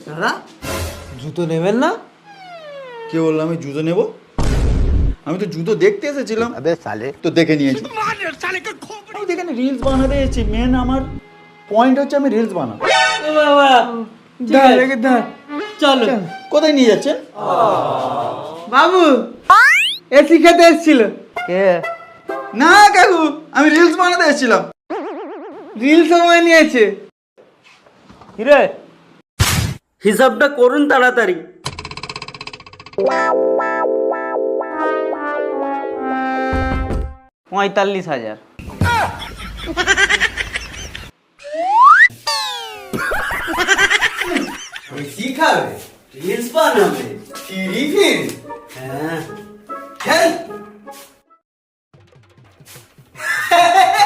দাদা জুতো নেবেন না? কে বললো আমি জুতো নেব? আমি তো জুতো দেখতে এসেছিলাম। তো দেখে নিয়েছি। আমি তো এখানে রিলস বানাতে এসেছি। মেন আমার পয়েন্ট হচ্ছে আমি রিলস বানাবো। বাবা চলো। কোথায় নিয়ে যাচ্ছেন? বাবু এসি খেতে এসেছিল। কে? না কাকু, আমি রিলস বানাতে এসেছিলাম। রিল সময় নিয়েছে। কিরে হিসাবটা করুন তাড়াতাড়ি। 45,000। বেশি খাবে, রিলস বানাবে, ফিরি ফিরি। হ্যাঁ